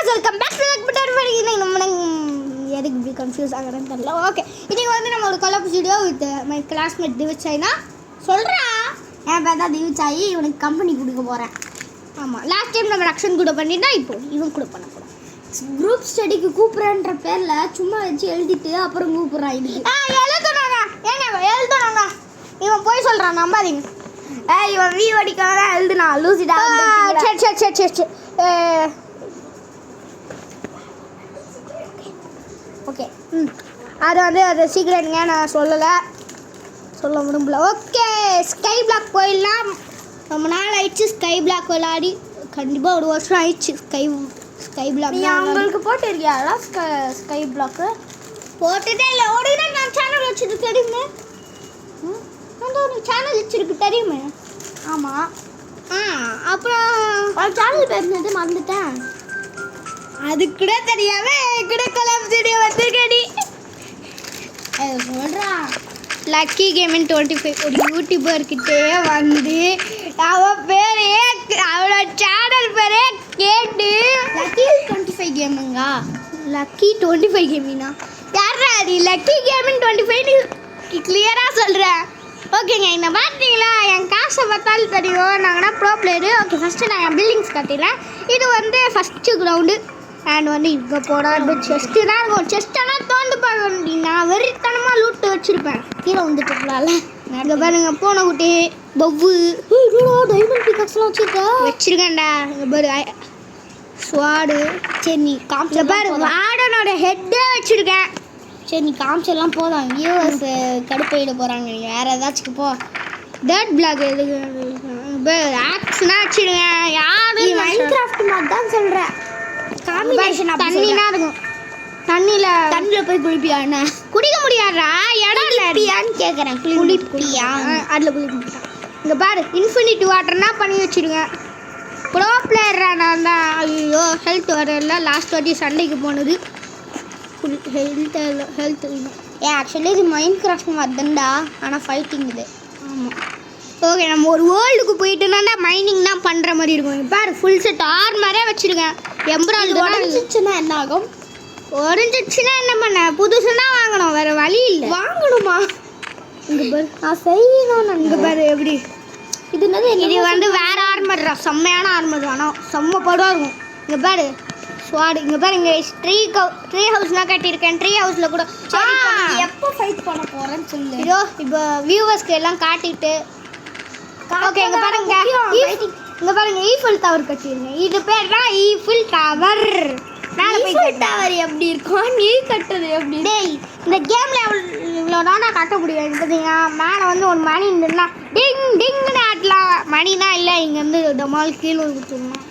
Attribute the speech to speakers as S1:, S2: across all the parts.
S1: Welcome back to நம்ம எதுக்கு இப்படி கன்ஃபியூஸ் ஆகிறேன்னு தெரியல. ஓகே, இன்றைக்கி வந்து நம்ம ஒரு collab video with my classmate திவிச்சாய்னா சொல்கிறா. என் பேர் தான் திவிச்சாயி, இவனுக்கு கம்பெனி கொடுக்க போகிறேன். ஆமாம், லாஸ்ட் டைம் நம்ம ரக்ஷன் கூட பண்ணிட்டா இப்போ இவன் கூட பண்ண போகிறோம். குரூப் ஸ்டடிக்கு கூப்பிட்றன்ற பேரில் சும்மா வச்சு எழுதிட்டு அப்புறம் கூப்பிட்றான். இது எழுதுனாங்க, ஏங்க எழுதுனாங்க. இவன் போய் சொல்கிறான், நம்பாதீங்க. இவன் வீ வடிக்காக தான் எழுதுனா லூசிடா. சரி சரி சரி சரி சரி ஓகே. அது வந்து அது சீக்கிரங்க நான் சொல்ல விரும்பல. ஓகே, ஸ்கை பிளாக் போயிடலாம். ரொம்ப நாள் ஆயிடுச்சு ஸ்கை பிளாக் விளையாடி. கண்டிப்பாக ஒரு வருஷம் ஆயிடுச்சு ஸ்கை பிளாக்.
S2: உங்களுக்கு போட்டிருக்கியாடா ஸ்கை பிளாக்கு?
S1: போட்டுட்டே இல்லை. ஒரு நான் சேனல் வச்சுருக்கு தெரியுமே. ஒரு சேனல் வச்சுருக்கு தெரியுமே.
S2: ஆமாம்.
S1: அப்புறம்
S2: சேனல் பேசுனது மறந்துட்டேன்.
S1: அது கூட தெரியாம கூட கொலாப் வீடியோ வந்திருக்கடி.
S2: சொல்கிறா
S1: லக்கி கேமிங் 25 ஒரு யூடியூபர்கிட்டே வந்து அவள் பேரே அவளோட சேனல் பேரே கேட்டு
S2: லக்கி 25 கேமிங்கா?
S1: லக்கி 25 கேமிங்கா? யாரா அது? லக்கி கேமிங் 25 கிளியராக சொல்கிறேன். ஓகேங்க, இந்த பார்த்தீங்களா என் காசை பார்த்தாலும் தெரியும். நாங்கன்னா ப்ரோ பிளேயரு. ஓகே, ஃபஸ்ட்டு நான் பில்டிங்ஸ் கட்டிடலாம். இது வந்து ஃபஸ்ட்டு கிரவுண்டு. அண்ட் வந்து இங்கே போனால் செஸ்ட்டு தான் இருக்கும். செஸ்ட்டெல்லாம் தோண்டு பார்க்க நான் வெறித்தனமாக லூட்டு வச்சுருப்பேன். கீழே வந்துட்டு இருக்கலாம்ல. இங்கே பாருங்க, பூனை குட்டி பவ்வு
S2: டைமண்ட் பிகாக்ஸ்லாம்
S1: வச்சுருக்கேன்டா. இங்கே பாரு ஸ்வாடு. சரி நீ காமிச்ச பாரு, வார்டனோட ஹெட்டே வச்சுருக்கேன்.
S2: சரி நீ காமிச்செல்லாம் போதும். வியூவர்ஸ் கடுப்பையிட போகிறாங்க. வேறு ஏதாச்சும் போ.
S1: டர்ட் பிளாக் எதுக்கு ஆக்ஸ்னா வச்சுருங்க. யாரு
S2: மைன்கிராஃப்ட் மாதிரி தான் சொல்கிறேன். காம்பினேஷன்
S1: தண்ணினா இருக்கும். தண்ணியில்
S2: போய் குளிப்பியாண்ணா?
S1: குடிக்க முடியாதா? இடம்
S2: இல்லையான்னு கேட்குறேன். குளிப்பியா?
S1: அதில் குளிக்க மாட்டான். இங்கே பாரு, இன்ஃபினிட்டி வாட்டர்னா பண்ணி வச்சுருங்க. ப்ரோ பிளேயரா நான் தான். ஐயோ, ஹெல்த் வரல. லாஸ்ட் வாட்டி சண்டைக்கு போனது ஃபுல் ஹெல்த்
S2: ஆக்சுவலி இது மைன்கிராஃப்ட் மாதிரி தான்டா, ஆனால் ஃபைட்டிங் இது.
S1: ஆமாம். ஓகே, நம்ம ஒரு வேர்ல்டுக்கு போயிட்டுனா மைனிங் தான் பண்ணுற மாதிரி இருக்கும். பாரு, ஃபுல் செட் ஆர்மரே வச்சுருக்கேன். எம்ப்ராய்டு
S2: உடஞ்சிச்சுன்னா என்ன ஆகும்?
S1: உடஞ்சிச்சுன்னா என்ன பண்ண? புதுசுன்னா வாங்கணும், வேறு வழி இல்லை.
S2: வாங்கணுமா?
S1: இங்கே பாரு,
S2: நான் செய்யணும்.
S1: இங்கே பாரு எப்படி
S2: இது
S1: இது வந்து வேறு ஆர்மர், செம்மையான ஆர்மர் வேணும். செம்ம படம் இருக்கும். இங்கே பாரு ஸ்வாடு. இங்கே பாரு, இங்கே ட்ரீ ஹவுஸ்லாம் கட்டியிருக்கேன். ட்ரீ ஹவுஸில் கூட
S2: எப்போ ஃபைட் பண்ண போகிறேன்னு சொல்லு.
S1: இதோ இப்போ வியூவர்ஸ்க்கு எல்லாம் காட்டிட்டு. ஓகே, இங்கே பாருங்க, இங்கே பாருங்க ஈஃபில் டவர் கட்டியிருக்கேன். இது பேர் தான் ஈஃபில் டவர்.
S2: டவர் எப்படி இருக்கும்? நீ கட்டுறது எப்படி?
S1: டேய், இந்த கேமில் இவ்வளோ தானே கட்ட முடியும். இது பார்த்தீங்கன்னா மேலே வந்து ஒரு மணி இருந்துன்னா டிங் டிங்னு ஆட்டலாம். மணினா இல்லை, இங்கேருந்து டமால் கீழே கொடுத்துருந்தோம்.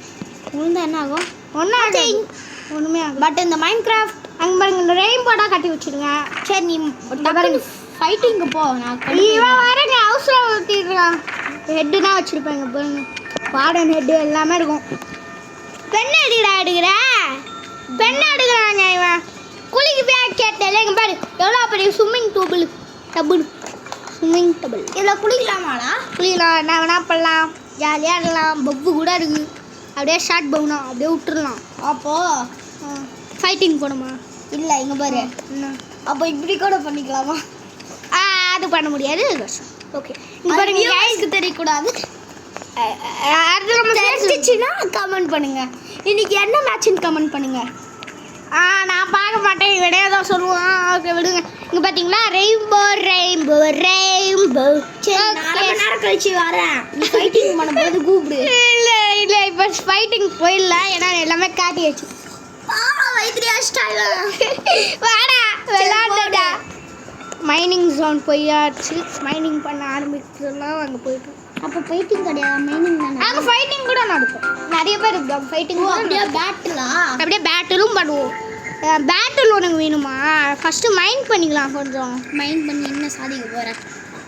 S2: உளுந்தா என்ன ஆகும்?
S1: ஒன்றுமே ஆகும்.
S2: பட் இந்த மைன்கிராஃப்ட்
S1: அங்கே பாருங்க, இந்த ரெயின்போடாக கட்டி வச்சுருங்க.
S2: சரி நீ பாருங்க ஃபைட்டிங்கு போ. நான்
S1: இவன் வரங்க அவசரம் ஊற்றிடுறான். ஹெட்டு தான் வச்சுருப்பேங்க பாருங்க. வார்டன் ஹெட்டு எல்லாமே இருக்கும். பெண்ணை எடுக்கிற பெண்ணை எடுக்கிறாங்க. இவன் குளிக்கு போய் கேட்டல. இங்கே பாரு எவ்வளோ பெரிய ஸ்விம்மிங் டபுள்
S2: இதில் குளிக்கலாமாடா?
S1: குளிக்கலாம். என்ன வேணா பண்ணலாம், ஜாலியாக இருக்கலாம். பப்பு கூட இருக்குது. அப்படியே ஷார்ட் பவுனா அப்படியே விட்டுடலாம்.
S2: அப்போது
S1: ஃபைட்டிங் போடுமா?
S2: இல்லை, இங்கே பாரு.
S1: என்ன
S2: அப்போ இப்படி கூட பண்ணிக்கலாமா?
S1: அது பண்ண முடியாது. ஓகே, இங்கே பாருங்க,
S2: யாருக்கு தெரியக்கூடாது.
S1: அது நம்ம
S2: தெரிஞ்சிச்சுன்னா கமெண்ட் பண்ணுங்கள். இன்னைக்கு என்ன மேட்ச்னு கமெண்ட் பண்ணுங்கள்.
S1: நான் பார்க்க மாட்டேன், விடையாக தான் சொல்லுவான். ஓகே விடுங்க. இங்கே பார்த்தீங்களா ரெயின்போ.
S2: சரி, நேரம் கழிச்சு வரேன். நீ ஃபைட்டிங் பண்ணும்போது கூப்பிடு.
S1: இல்லை இப்போ ஃபைட்டிங் போயிடலாம். ஏன்னா எல்லாமே காட்டியாச்சு. வாடா விளாண்டா. மைனிங் ஜோன் போயாச்சு. மைனிங் பண்ண ஆரம்பிச்சதுலாம் அங்கே போயிட்டு.
S2: அப்போ ஃபைட்டிங் கிடையாது, மைனிங் தானே.
S1: அங்கே ஃபைட்டிங் கூட நடக்கும். நிறைய பேர் இருக்காங்க ஃபைட்டிங்.
S2: அப்படியே பேட்டிலா?
S1: அப்படியே பேட்டிலும் பண்ணுவோம். பேட்டில் உனக்கு வேணுமா? ஃபஸ்ட்டு மைன் பண்ணிக்கலாம். கொஞ்சம்
S2: மைன் பண்ணி என்ன சாதிக்க போகிறேன்?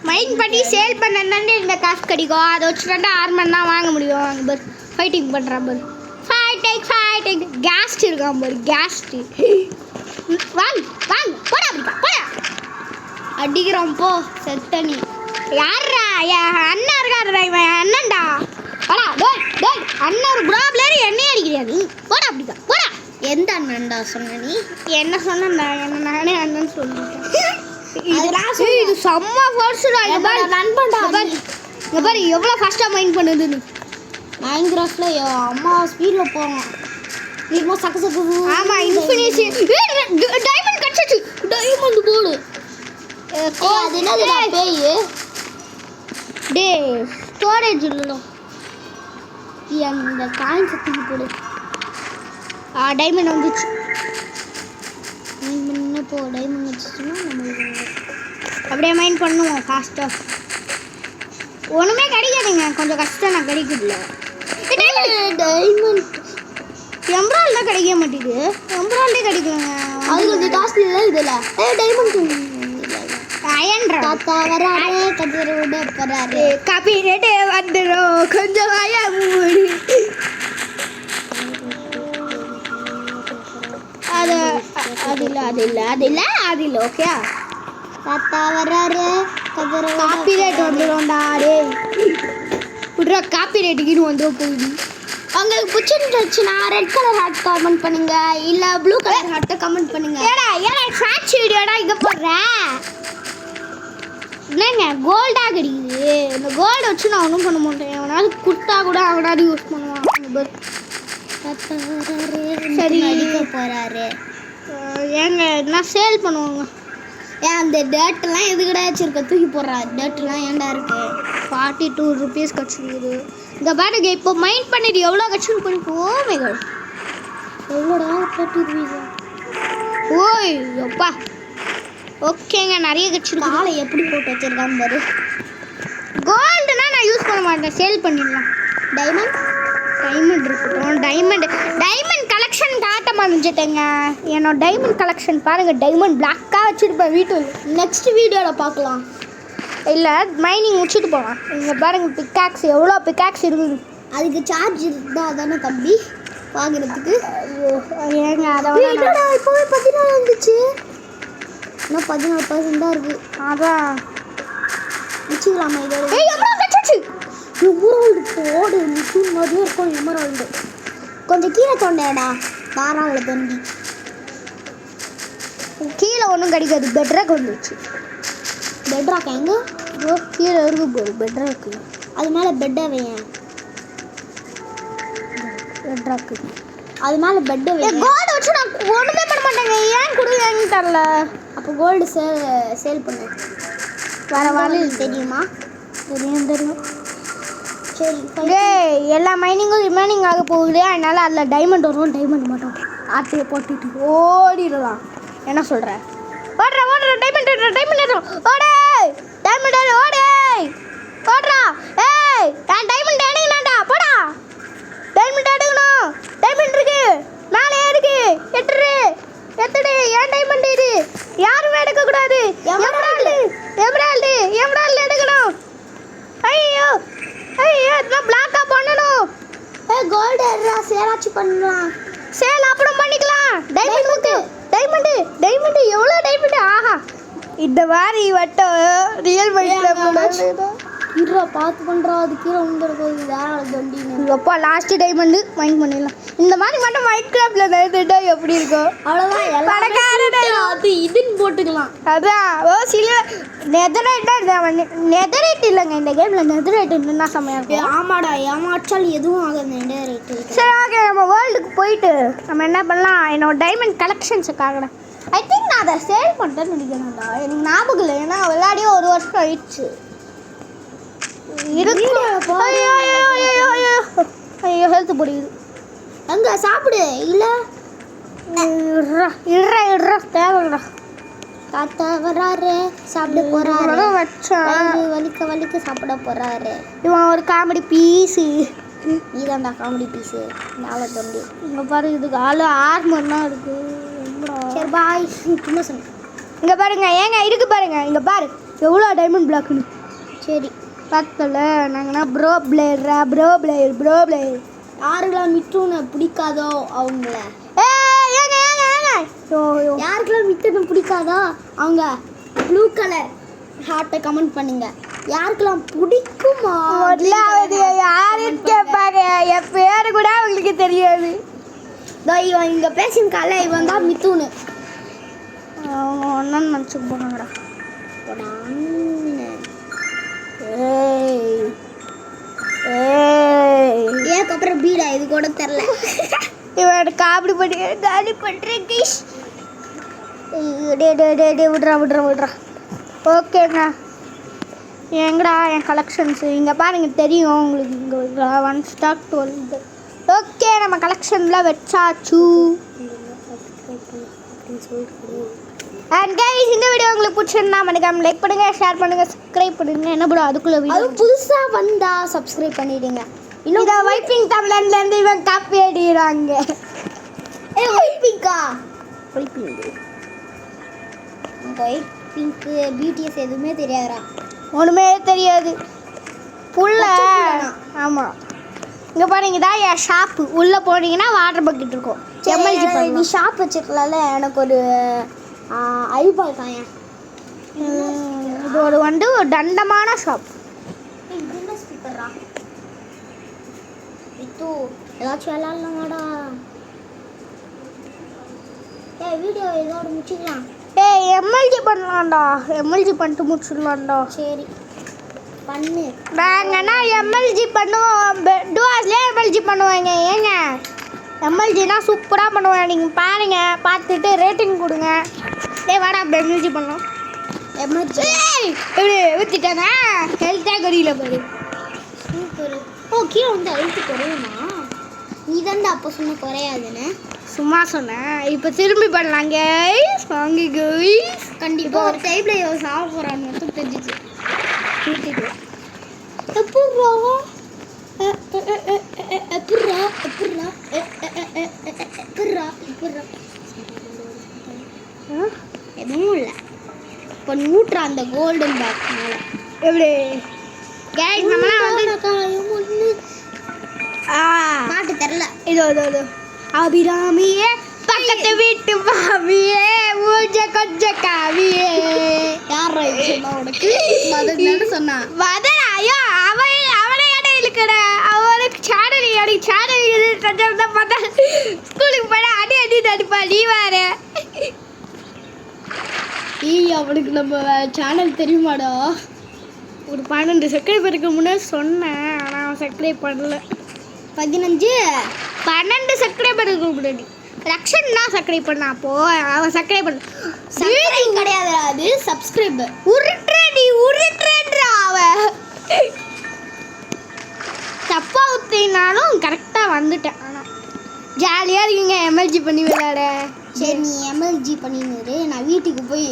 S1: மைன் பண்ணி சேல் பண்ணாண்டே இந்த காசு கிடைக்கும். அதை வச்சுட்டாண்டா ஆர்மர் தான் வாங்க முடியும். அங்கே பாரு ஃபைட்டிங் பண்ணுறான் பாரு. ஃபைட்டிங் கேஸ்ட் இருக்கான் பாரு. கேஸ்ட்டு வாங்க போடா.
S2: அடிக்கிறான் போ செத்த. நீ
S1: யாரா? என் அண்ணன் இருக்காருடா. இவன் அண்ணன்டா. வாடா டேய் அண்ணன் ஒரு ப்ராப்ளம் என்னையே அடிக்கிறாரு. போடா அப்படிதான் போடா.
S2: எந்த அண்ணன்டா சொன்ன நீ?
S1: என்ன சொன்னா என்ன நானே அண்ணன் சொல்லிட்டேன்.
S2: இது செம்ம ஃபோர்ஸ்டா. நண்பன்டா.
S1: இங்க பாரு எவ்வளவு ஃபாஸ்டா மைண்ட் பண்ணுதுன்னு.
S2: மைன்கிராஃப்ட்ல அம்மா ஸ்பீட்ல போறோம். நீமா சக்க சக்க.
S1: ஆமா இன்ஃபினிட்டி. டைமண்ட் கட்சிச்சு.
S2: டைமண்ட் போடு. அது என்னதுடா பேய்?
S1: டே ஸ்டோரேஜ் இல்ல.
S2: அந்த காயின் சத்திக்கு போடு.
S1: டைமண்ட் வந்துச்சு.
S2: டைமண்ட் போ. டைமண்ட் வந்துச்சுன்னா நம்ம
S1: அப்படியே மைண்ட் பண்ணுவோம் ஃபாஸ்டா. ஒண்ணுமே கிடைக்காதுங்க, கொஞ்சம் கஷ்டம். நான் கிடைக்குதுல
S2: டைமண்ட்
S1: எம்ப்ராய்டு தான் கிடைக்க மாட்டேங்குது. எம்ப்ராய்டே கிடைக்கலங்க.
S2: அது கொஞ்சம் காஸ்ட்லி இல்லை இதில். டைமண்ட்
S1: அயன்ரா
S2: தாத்தா வராரு கதிரோட போறாரு.
S1: காப்பி ரேட்டே வந்துடும் கொஞ்சம் வாயா மூடி. அது இல்லை ஓகே.
S2: தாத்தா வராரு கதிரோட
S1: காப்பி ரேட் வந்துடும்டா. டேய் புட்ரா காப்பி ரேட்டுக்குன்னு வந்துடும் போகுது.
S2: உங்களுக்கு பிடிச்சிருந்துச்சுன்னா ரெட் கலர் ஹார்ட் கமெண்ட் பண்ணுங்க, இல்லை ப்ளூ கலர் ஹார்ட்டை கமெண்ட் பண்ணுங்க.
S1: ஏடா ஷார்ட்ஸ் வீடியோடா இங்கே போடுறேன். என்னங்க கோல்டாக கிடைக்குது. இந்த கோல்டை வச்சு நான் ஒன்றும் பண்ண மாட்டேன். அவனாவது கொடுத்தா கூட அவனாவது யூஸ் பண்ணுவான்.
S2: சரி அடிக்க போறாரு.
S1: ஏங்க நான் சேல் பண்ணுவாங்க.
S2: ஏன் அந்த டேட்டெல்லாம் எதுக்கடா வச்சிருக்க? தூக்கி போடுறா. டேட்டெல்லாம் ஏன்டா இருக்கு?
S1: 42 rupees கட்சிருக்குது. இந்த பாருங்க இப்போ மைண்ட் பண்ணிட்டு எவ்வளோ கட்சிருக்கு பண்ணி போமைகள்.
S2: எவ்வளோடா 40 rupees?
S1: ஓய் எப்பா ஓகேங்க நிறைய கட்சிருக்கு.
S2: காலை எப்படி போட்டு வச்சிருக்கான்னு பாரு.
S1: கோல்டுனா நான் யூஸ் பண்ண மாட்டேன், சேல் பண்ணிடலாம். டைமண்ட் இருக்கட்டும். டைமண்ட் கலெக்ஷன் காட்ட மாட்டேங்க. என்னோட டைமண்ட் கலெக்ஷன் பாருங்க. டைமண்ட் பிளாக்காக வச்சுருப்பேன் வீட்டில்.
S2: நெக்ஸ்ட் வீடியோவில் பார்க்கலாம்.
S1: இல்லை மைனிங் முடிச்சுட்டு போகலாம். இங்கே பாருங்க பிக்காக்ஸ் எவ்வளோ பிக்காக்ஸ் இருக்குது.
S2: அதுக்கு சார்ஜ் இருந்தால் தானே தம்பி வாங்குறதுக்கு.
S1: ஏங்க அதை
S2: இப்போவே 14 வந்துச்சு. இன்னும் 14% தான் இருக்குது.
S1: அதான்
S2: வச்சுக்கலாமா இதோட?
S1: எமரால்டு
S2: போடு. மிஷின் மாதிரியே இருக்கும் எமரால்டு. கொஞ்சம் கீழே தோண்டேடா. தாராள தோண்டி
S1: கீழே ஒன்றும் கிடைக்காது. பெட்ராக் வந்துச்சு.
S2: பெட்ராக் எங்கே?
S1: கீழே இருக்கு போது பெட்ராக்கு.
S2: அது மேலே பெட்டை வையன்.
S1: பெட்ராக்கு
S2: அது மேலே பெட்டை வையன்.
S1: கோல்டு வச்சு நான் ஒன்றுமே பண்ண மாட்டேங்க. ஏன் கொடுங்கன்னு தரல.
S2: அப்போ கோல்டு சேல் பண்ணு.
S1: வேறு வழி
S2: தெரியுமா?
S1: தெரியும்.
S2: சரி
S1: எல்லா மைனிங்கும் ரிமைனிங் ஆக போகுது. அதனால அதில் டைமண்ட் வரும். டைமண்ட் மட்டும் ஆட்டையை போட்டுட்டு ஓடிடலாம். என்ன சொல்கிற? ஓடுறா டைமண்ட் ஓடு. டைமண்ட் ஓடுறா. ஏய் நான் டைமண்ட் எடுக்கணும்டா. போடா டைமண்ட் எடுக்கணும். டைமண்ட் இருக்கு மேலே இருக்கு. எட்டுடு ஏன் டைமண்ட் இது யாருமே எடுக்கக்கூடாது. எமரால்டு எடுக்கணும். ஐயோ இதெல்லாம் பிளாக்கா பண்ணணும்.
S2: கோல்டு எடுறா. சேலாச்சு பண்ணலாம்.
S1: சேல் அப்புறம் பண்ணிக்கலாம். டைமண்ட் எவ்வளோ டைமண்ட்? ஆஹா இந்த மாதிரி வட்டம் ரியல் மைண்டில்
S2: இருறா பார்த்து பண்ணுறா. அது கீழே வந்துருக்கும். வேற தண்டின்னு
S1: எப்பா லாஸ்ட் டைமண்ட் மைண்ட் பண்ணிடலாம். இந்த மாதிரி மட்டும் மைண்ட் கிராஃப்டில் நடந்துட்டா எப்படி இருக்கும்?
S2: அவ்வளோதான். அது இதுன்னு போட்டுக்கலாம்.
S1: அதான் சில நெதரைட் இல்லைங்க இந்த கேமில். நெதரைட் என்ன செம்மையாக இருக்கும்.
S2: ஆமாடா ஏமாற்றால் எதுவும் ஆகாது. நெதரைட்.
S1: சரி ஓகே நம்ம வேர்ல்டுக்கு போயிட்டு நம்ம என்ன பண்ணலாம்? என்னோட டைமண்ட் கலெக்ஷன்ஸுக்காக ஐ திங்க் நான் அதை சேல் பண்ணிட்டேன்னு நினைக்கிறேன்டா. எனக்கு ஞாபகம் இல்லை. ஏன்னா விளையாடியே 1 வருஷம் ஆயிடுச்சு. ஐயோ ஹெல்த் போடுது.
S2: அங்கே சாப்பிடு. இல்லை
S1: இடுறா தேவைடா.
S2: தாத்தா வராரு சாப்பிட போறாரு.
S1: வச்சேன்
S2: வலிக்க சாப்பிட போறாரு.
S1: இவன் ஒரு காமெடி பீஸு.
S2: நீதான்டா காமெடி பீஸு. நாளை தோண்டி
S1: இங்கே பாரு. இதுக்கு ஆர்மர்லாம் இருக்கு.
S2: சரி பாய். சும்மா சொன்னேன்.
S1: இங்கே பாருங்க. ஏங்க இருக்கு பாருங்க. இங்கே பாரு எவ்வளோ டைமண்ட் பிளாக்குன்னு.
S2: சரி
S1: பார்த்தல நாங்கன்னா ப்ரோ பிளேயர்
S2: யாருக்கெல்லாம் மிட்டுன்னு பிடிக்காதோ அவங்கள.
S1: ஏங்க
S2: யாருக்கெல்லாம் மிட்டுன்னு பிடிக்காதோ அவங்க ப்ளூ கலர் ஹார்ட்டை கமெண்ட் பண்ணுங்க. யாருக்கெல்லாம் பிடிக்குமா?
S1: முதலாவது யாருன்னு கேட்பாங்க. என் பேரு கூட அவங்களுக்கு தெரியாது.
S2: இவன் இங்கே பேசியிருக்கால இவன் தான் மித்துன்னு.
S1: அவங்க ஒன்றுன்னு நினச்சிக்க போனாங்கடா.
S2: ஏக்கப்புறம் பீடா இது கூட தெரில.
S1: இவன் காமெடி பண்ணி காலி பண்ணுறேன் கைஸ். விட்றா. ஓகேங்க, எங்கடா என் கலெக்ஷன்ஸு இங்கே பாருங்க தெரியும் உங்களுக்கு. இங்கே 1 ஸ்டாக் 12. ஓகே, நம்ம கலெக்ஷனில் வச்சாச்சு. அண்ட் கைஸ், இந்த வீடியோ உங்களுக்கு பிடிச்சிருந்தா மறக்காம லைக் பண்ணுங்க, ஷேர் பண்ணுங்க, சப்ஸ்கிரைப் பண்ணுங்க. என்ன ப்ரோ அதுக்குள்ள வீடியோ
S2: அதுவும் புதுசாக வந்தா சப்ஸ்கிரைப் பண்ணிடுங்க.
S1: இன்னும் இதை வைப்பிங் தமிழ்லேருந்து இவன் காப்பி அடிக்கிறாங்க.
S2: ஒயிட் பிங்கா?
S1: ஒயிட்
S2: பிங்க்கு பிடிஎஸ் எதுவுமே தெரியாதுடா.
S1: ஒன்றுமே தெரியாது புள்ள. ஆமாம், இங்கே பாருங்க, இதான் என் ஷாப்பு. உள்ளே போனீங்கன்னா வாட்டர் பக்கெட் இருக்கும். எம்எல்ஜி
S2: நீ ஷாப் வச்சுருக்கலாம்ல, எனக்கு ஒரு ஐபால் தான்.
S1: இது ஒரு தண்டமான ஷாப்.
S2: ஸ்பீக்கரா இது ஏதாச்சும் விளாட்லாமாடா? வீடியோ இதோட முடிச்சுக்கலாம்.
S1: எம்எல்ஜி பண்ணலாம்டா. எம்எல்ஜி பண்ணிட்டு முடிச்சிடலாம்டா.
S2: சரி பண்ணு.
S1: நாங்கன்னா எம்எல்ஜி பண்ணுவோம். டூஆர்ஸ்லேயே எம்எல்ஜி பண்ணுவாங்க. ஏங்க எம்எல்ஜினா சூப்பராக பண்ணுவேன். நீங்கள் பாருங்க, பார்த்துட்டு ரேட்டிங் கொடுங்க. வாடா அப்படி எம்எல்ஜி பண்ணலாம்.
S2: எமர்ஜி
S1: இப்படி ஊற்றிட்டாங்க. ஹெல்த்தாக கறியில பாரு.
S2: சூப்பர். ஓ, கீழே வந்து அழுத்து குறையுமா? நீ தாண்டா அப்போ சொன்ன குறையாதுன்னு.
S1: சும்மா சொன்னேன். இப்போ திரும்பி பண்ணலாம் கைஸ். வாங்க கைஸ்.
S2: கண்டிப்பாக ஒரு டைப்பில் இவன் சாப்பிட போகிறான்னு மட்டும் தெரிஞ்சிச்சு. எதுவும் இல்லை. இப்போ நூற்ற அந்த கோல்டன் பேக் மேலே
S1: எப்படி கைஸ் நம்மளாம் வந்து
S2: பாட்டு தெரில.
S1: இதோ அபிராமியே பக்கத்து வீட்டு மாமியே ஊஞ்ச கொஞ்சம் காவியே.
S2: யார் சொன்னா உனக்கு? மதன் சொன்னா.
S1: மதன் ஐயோ, அவனை இடம் இழுக்கிற. அவனுக்கு சேனல் பார்த்தா ஸ்கூலுக்கு போனா அடி தடுப்பா. நீ வேற
S2: அவனுக்கு நம்ம சேனல் தெரியுமாடா?
S1: ஒரு 12 சப்ஸ்கிரைபருக்கு முன்னாடி சொன்னேன், ஆனால் அவன் சப்ஸ்கிரைப் பண்ணல. 12 சப்ஸ்கிரைபருக்கு முன்னாடி ரக்ஷன் தான் சப்ஸ்கிரைப் பண்ணா. அப்போ அவன் சப்ஸ்கிரைப் பண்ண
S2: கிடையாது, அது சப்ஸ்கிரைபர்.
S1: உருட்டுறா அவன். தப்பா ஊற்றினாலும் கரெக்டாக வந்துட்டேன். ஆனால் ஜாலியாக இருக்குங்க எம்எல்ஜி பண்ணி விளையாட.
S2: சரி, நீ எம்எல்ஜி பண்ணின்னு நான் வீட்டுக்கு போய்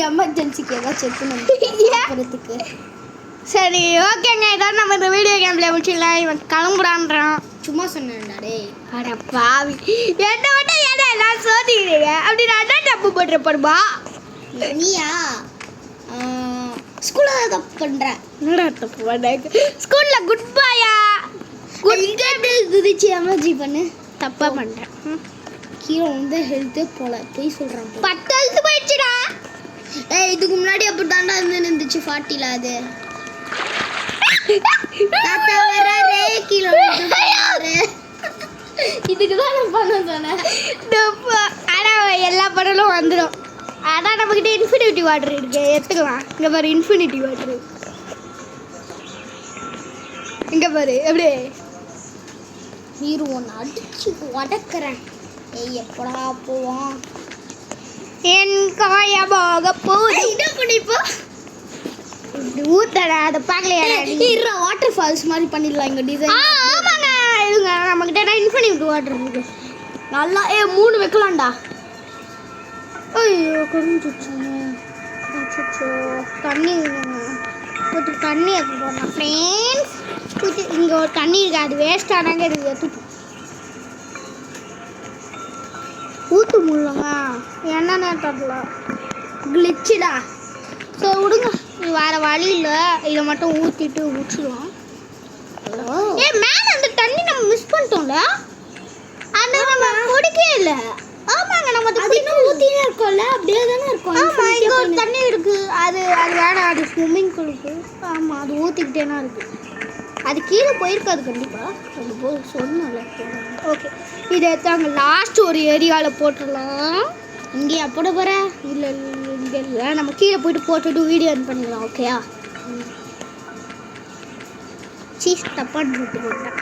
S2: எமர்ஜென்சிக்கு ஏதாச்சும் எடுத்துன்னு.
S1: சரி ஓகேங்க, இதான் நம்ம இந்த வீடியோ கேம்ல முடிச்சிடலாம். இவன் கிளம்புறான்றான்.
S2: சும்மா சொன்னேன்டா டேய்.
S1: அட பாவி, என்ன மட்டும் ஏன்னா எல்லாம் சோதிக்கிறீங்க. அப்படி நான் தான் தப்பு பண்ணுறப்பா.
S2: நீயா ஸ்கூலில் தான் தப்பு பண்ணுறேன்.
S1: என்னடா தப்பு பண்ண? ஸ்கூலில் குட் பாயா
S2: குதிச்சு எமர்ஜி பண்ணு.
S1: தப்பாக பண்ணுறேன்.
S2: கீழே வந்து ஹெல்த்தே போல போய் சொல்கிறான்.
S1: 10 ஹெல்த் போயிடுச்சுடா.
S2: இதுக்கு முன்னாடி அப்படி தாண்டா இருந்துச்சு 40ல். அது தாத்தா வராரே கீழே இதுக்கு தான் நான் பண்ண சொன்னேன்.
S1: ஆனால் எல்லா படலும் வந்துடும். அதான் நம்மக்கிட்ட இன்ஃபினிட்டி வாட்டர் இருக்கு, எடுத்துக்கலாம். இங்கே பாரு இன்ஃபினிட்டி வாட்டர். இங்கே பாரு எப்படி
S2: ஹீரோ ஒன்று அடிச்சு உடக்கிறேன். எப்படா போவான்?
S1: என் காயமாக போகுது.
S2: என்ன பண்ணிப்போ
S1: ஊத்தடா, அதை பார்க்கலையா?
S2: வாட்டர் ஃபால்ஸ் மாதிரி பண்ணிடலாம் இங்கே டிசைன்.
S1: ஆமாங்க, இதுங்க நம்மக்கிட்ட இன்ஃபினிட்டி வாட்டர் இருக்கு.
S2: நல்லா 3 வைக்கலாம்டா.
S1: ஐயோ குறைஞ்சிச்சுங்க. தண்ணி ஊற்றி தண்ணி எடுத்து போடலாம் ஃப்ரெண்ட்ஸ். ஊற்றி இங்கே ஒரு தண்ணி இருக்குது, அது வேஸ்ட்டானாங்க. இது எடுத்து ஊற்று முடியலங்க, என்னென்ன தரல கிளிச்சுடா. ஸோ விடுங்க, இது வேறு வழி இல்லை. இதை மட்டும் ஊற்றிட்டு முடிச்சிடுவோம். மேலே அந்த தண்ணி நம்ம மிஸ் பண்ணிட்டோம்ல, அந்த நம்ம குடிக்கவே இல்லை. ஆமாங்க, நம்ம
S2: அது இன்னும் ஊற்றினே இருக்கோம்ல, அப்படியே தானே இருக்கும்.
S1: ஆமாம், இங்கே ஒரு தண்ணி இருக்குது. அது வேணாம், அது ஸ்விம்மிங் பூலுக்கு. ஆமாம், அது ஊற்றிக்கிட்டேனா இருக்குது.
S2: அது கீழே போயிருக்காது கண்டிப்பாக. அது போய் சொன்னல.
S1: ஓகே, இதை தாங்க லாஸ்ட் ஒரு ஏரியாவில் போட்டுடலாம்.
S2: இங்கேயா போட போகிற?
S1: இல்லை இங்கே இல்லை, நம்ம கீழே போயிட்டு போட்டுட்டு வீடியோ என் பண்ணிடலாம். ஓகேயா? சீஸ் தப்பான்னு போட்டு போட்டேன்.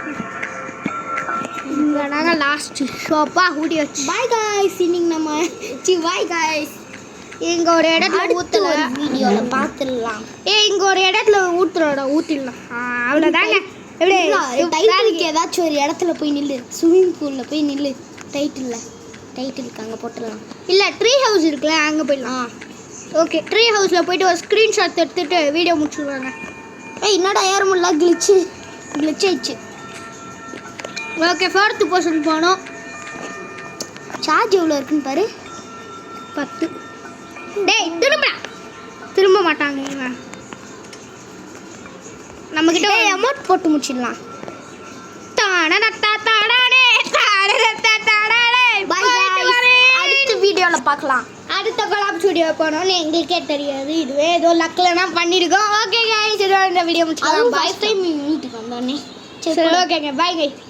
S1: இங்கே நாங்கள் லாஸ்ட் ஷாப்பாக ஊடி வச்சு.
S2: பாய் காய்ஸ், இன்னைக்கு நம்ம பாய் காய்ஸ்.
S1: இங்கே ஒரு இடத்துல ஊற்றல,
S2: வீடியோவில் பார்த்துடலாம்.
S1: இங்கே ஒரு இடத்துல ஊற்றிடலாம். அவ்வளோதாங்க. எப்படி
S2: டைட்டிலுக்கு ஏதாச்சும் ஒரு இடத்துல போய் நில்லு, ஸ்விம்மிங் பூலில் போய் நில்லு. டைட்டிலுக்கு அங்கே போட்டுடலாம்.
S1: இல்லை, ட்ரீ ஹவுஸ் இருக்குல்ல, அங்கே போயிடலாம். ஓகே, ட்ரீ ஹவுஸில் போயிட்டு ஒரு ஸ்க்ரீன்ஷாட் எடுத்துகிட்டு வீடியோ முடிச்சுடுவாங்க.
S2: என்னடா ஏற முடியல, கிளிச் ஆயிடுச்சு.
S1: ஓகே, 4th போர்ஷன் போனோம்.
S2: சார்ஜ் எவ்வளோ இருக்குன்னு பாரு.
S1: 10. டேய் திரும்ப மாட்டாங்க இவங்க. நம்மக்கிட்ட
S2: அமௌண்ட் போட்டு முடிச்சிடலாம். அடுத்த வீடியோவில் பார்க்கலாம்.
S1: அடுத்த கொலாப் ஸ்டுடியோ போனோம்னு எங்களுக்கே தெரியாது. இதுவே ஏதோ லக்லனா பண்ணியிருக்கோம். ஓகே கைஸ், இதோட இந்த வீடியோ முடிச்சுக்கலாம்.
S2: பாய் டைம் வீட்டுக்கு வந்தோடனே
S1: சரி, ஓகேங்க, பாய் கைஸ்.